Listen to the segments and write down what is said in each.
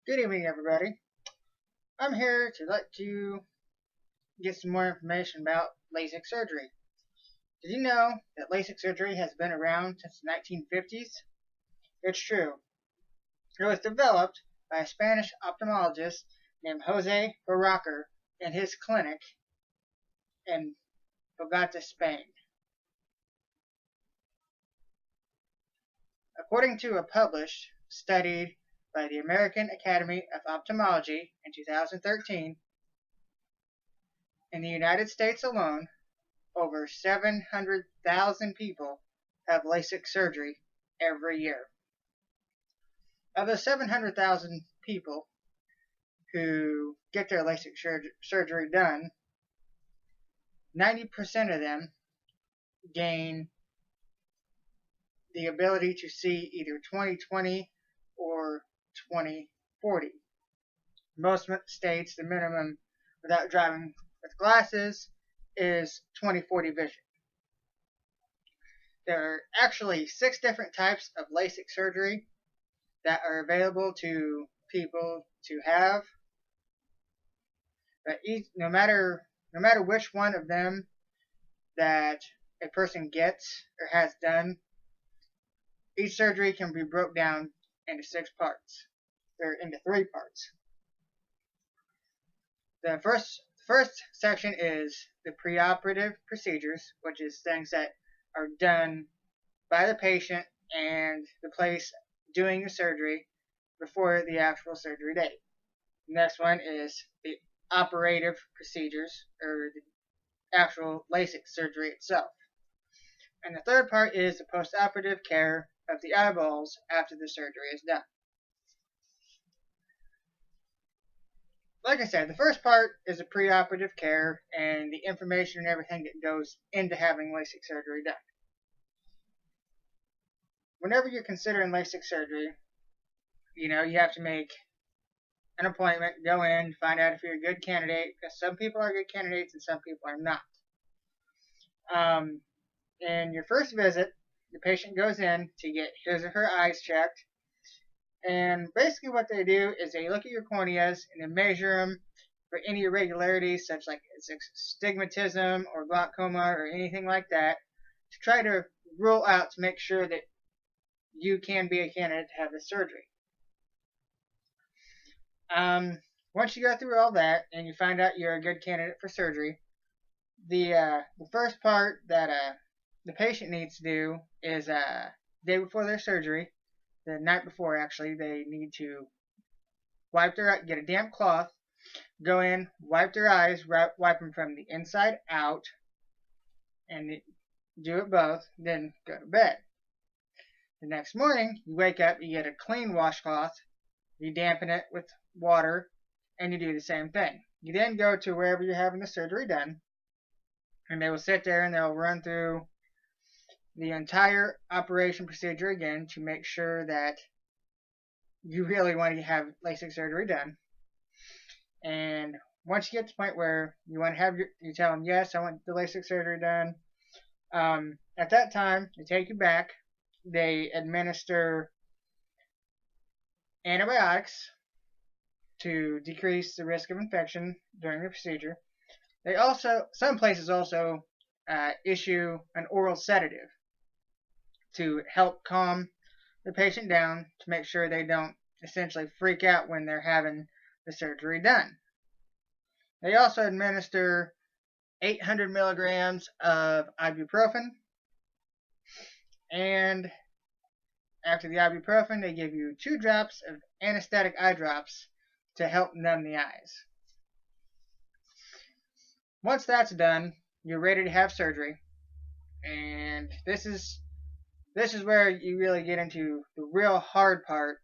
Good evening, everybody. I'm here to let you get some more information about LASIK surgery. Did you know that LASIK surgery has been around since the 1950s? It's true. It was developed by a Spanish ophthalmologist named Jose Barraquer in his clinic in Bogota, Spain. According to a published study by the American Academy of Ophthalmology in 2013, in the United States alone, over 700,000 people have LASIK surgery every year. Of the 700,000 people who get their LASIK surgery done, 90% of them gain the ability to see either 20/20 or 20/40. Most states, the minimum without driving with glasses is 20/40 vision. There are actually 6 different types of LASIK surgery that are available to people to have. But no matter which one of them that a person gets or has done, each surgery can be broken down into 6 parts, or into 3 parts. The first section is the preoperative procedures, which is things that are done by the patient and the place doing the surgery before the actual surgery date. The next one is the operative procedures, or the actual LASIK surgery itself. And the third part is the postoperative care of the eyeballs after the surgery is done. Like I said, the first part is the preoperative care and the information and everything that goes into having LASIK surgery done. Whenever you're considering LASIK surgery, you have to make an appointment, go in, find out if you're a good candidate, because some people are good candidates and some people are not. In your first visit, the patient goes in to get his or her eyes checked, and basically what they do is they look at your corneas and they measure them for any irregularities, such like astigmatism or glaucoma or anything like that, to try to rule out to make sure that you can be a candidate to have this surgery. Once you go through all that and you find out you're a good candidate for surgery, the first part that the patient needs to do is day before their surgery, the night before actually, they need to get a damp cloth, go in, wipe their eyes, wipe them from the inside out, and do it both, then go to bed. The next morning, you wake up, you get a clean washcloth, you dampen it with water, and you do the same thing. You then go to wherever you're having the surgery done, and they will sit there and they'll run through the entire operation procedure again to make sure that you really want to have LASIK surgery done. And once you get to the point where you want to have you tell them, yes, I want the LASIK surgery done. At that time, they take you back. They administer antibiotics to decrease the risk of infection during the procedure. Some places also issue an oral sedative to help calm the patient down, to make sure they don't essentially freak out when they're having the surgery done. They also administer 800 milligrams of ibuprofen, and after the ibuprofen, they give you 2 drops of anesthetic eye drops to help numb the eyes. Once that's done, you're ready to have surgery, and this is where you really get into the real hard part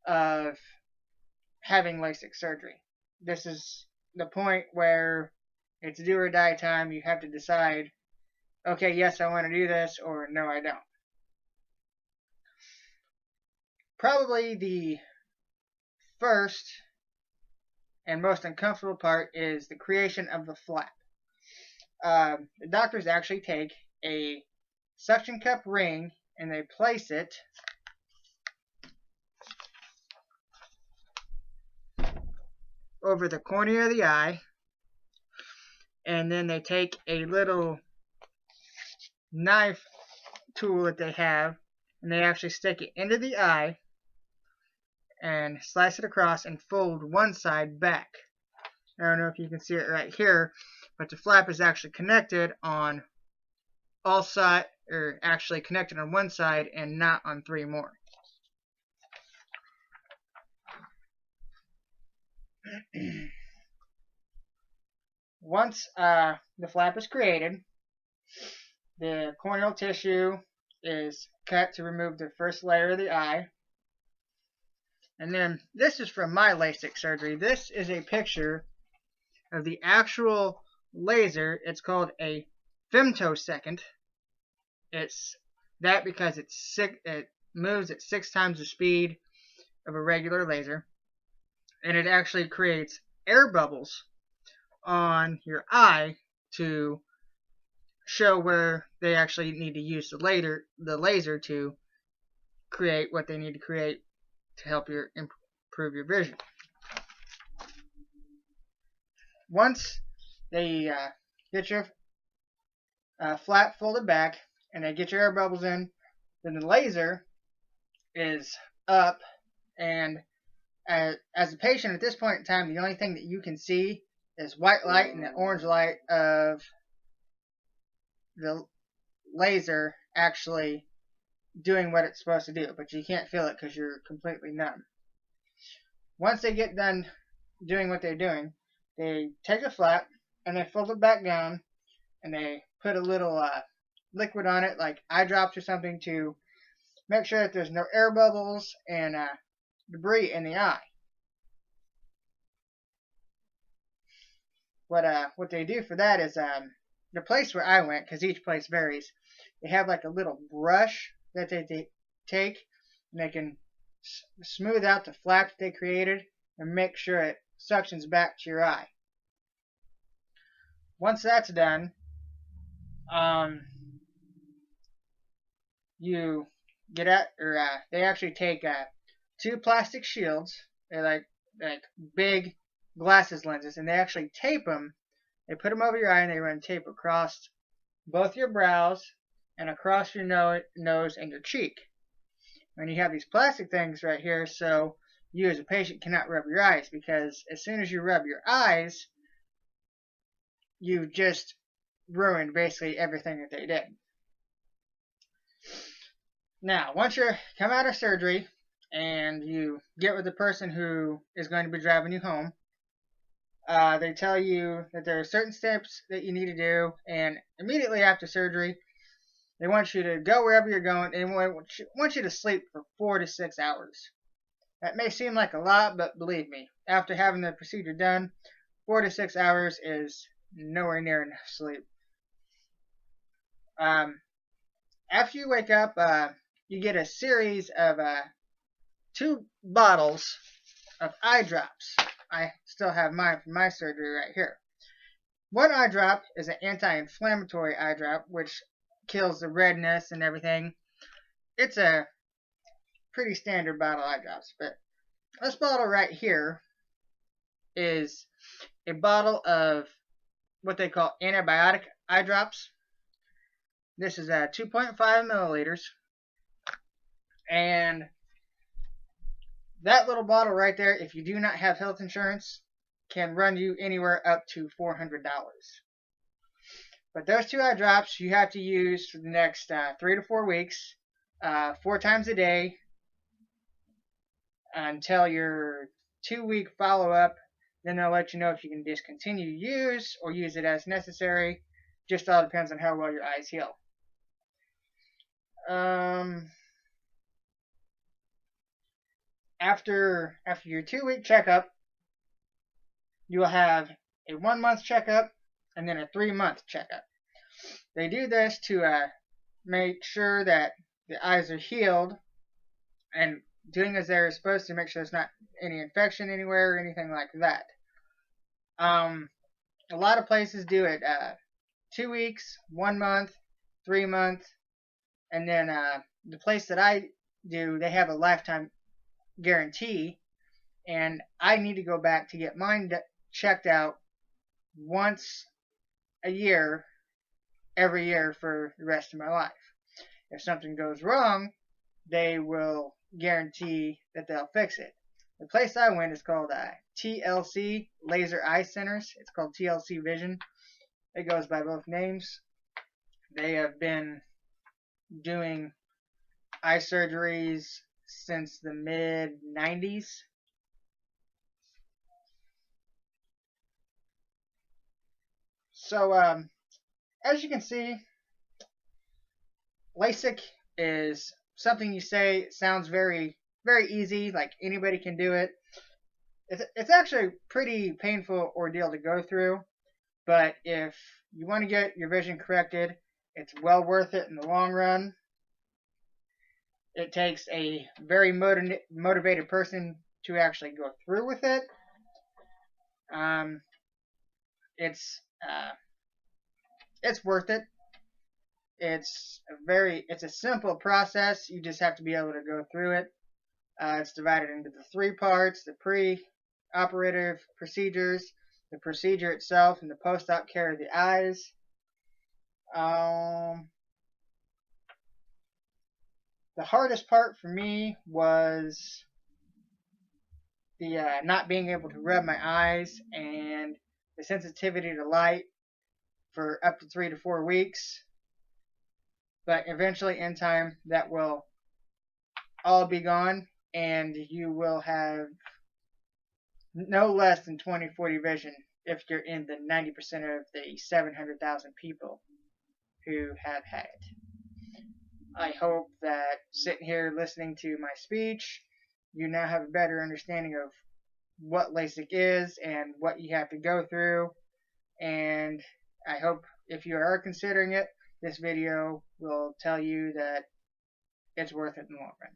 of having LASIK surgery. This is the point where it's do or die time. You have to decide, okay, yes, I want to do this, or no, I don't. Probably the first and most uncomfortable part is the creation of the flap. The doctors actually take a suction cup ring and they place it over the cornea of the eye, and then they take a little knife tool that they have, and they actually stick it into the eye and slice it across and fold one side back. I don't know if you can see it right here, but the flap is actually connected on all sides, or actually connected on one side and not on 3 more. Once the flap is created, the corneal tissue is cut to remove the first layer of the eye. And then this is from my LASIK surgery. This is a picture of the actual laser. It's called a femtosecond. It's that because it moves at 6 times the speed of a regular laser, and it actually creates air bubbles on your eye to show where they actually need to use the laser to create what they need to create to help improve your vision. Once they get your flap folded back and they get your air bubbles in, then the laser is up, and as a patient at this point in time, the only thing that you can see is white light and the orange light of the laser actually doing what it's supposed to do, but you can't feel it because you're completely numb. Once they get done doing what they're doing, they take a flap and they fold it back down, and they put a little liquid on it, like eye drops or something, to make sure that there's no air bubbles and debris in the eye. What they do for that is the place where I went, because each place varies, they have like a little brush that they take, and they can smooth out the flap that they created and make sure it suctions back to your eye. Once that's done, you get at, or they actually take 2 plastic shields. They're like big glasses lenses, and they actually tape them. They put them over your eye, and they run tape across both your brows and across your nose and your cheek. And you have these plastic things right here, so you as a patient cannot rub your eyes, because as soon as you rub your eyes, you just ruined basically everything that they did. Now, once you come out of surgery and you get with the person who is going to be driving you home, they tell you that there are certain steps that you need to do, and immediately after surgery, they want you to go wherever you're going, and want you to sleep for 4 to 6 hours. That may seem like a lot, but believe me, after having the procedure done, 4 to 6 hours is nowhere near enough sleep. After you wake up, you get a series of 2 bottles of eye drops. I still have mine from my surgery right here. One eye drop is an anti-inflammatory eye drop, which kills the redness and everything. It's a pretty standard bottle of eye drops, but this bottle right here is a bottle of what they call antibiotic eye drops. This is 2.5 milliliters, and that little bottle right there, if you do not have health insurance, can run you anywhere up to $400. But those 2 eye drops you have to use for the next 3 to 4 weeks, 4 times a day, until your 2-week follow-up. Then they'll let you know if you can discontinue use or use it as necessary. Just all depends on how well your eyes heal. After your 2-week checkup, you will have a 1-month checkup and then a 3-month checkup. They do this to make sure that the eyes are healed and doing as they're supposed to, make sure there's not any infection anywhere or anything like that. A lot of places do it 2 weeks, 1 month, 3 months, and then the place that I do, they have a lifetime guarantee, and I need to go back to get mine checked out once a year, every year for the rest of my life. If something goes wrong, they will guarantee that they'll fix it. The place I went is called TLC Laser Eye Centers. It's called TLC Vision. It goes by both names. They have been doing eye surgeries since the mid 90s. So, as you can see, LASIK is something you say it sounds very, very easy, like anybody can do it. It's actually a pretty painful ordeal to go through, but if you want to get your vision corrected, it's well worth it in the long run. It takes a very motivated person to actually go through with it. It's worth it. It's a simple process. You just have to be able to go through it. It's divided into the three parts: the pre-operative procedures, the procedure itself, and the post-op care of the eyes. The hardest part for me was the not being able to rub my eyes and the sensitivity to light for up to 3 to 4 weeks. But eventually, in time, that will all be gone, and you will have no less than 20/40 vision if you're in the 90% of the 700,000 people who have had it. I hope that sitting here listening to my speech, you now have a better understanding of what LASIK is and what you have to go through. And I hope if you are considering it, this video will tell you that it's worth it in the long run.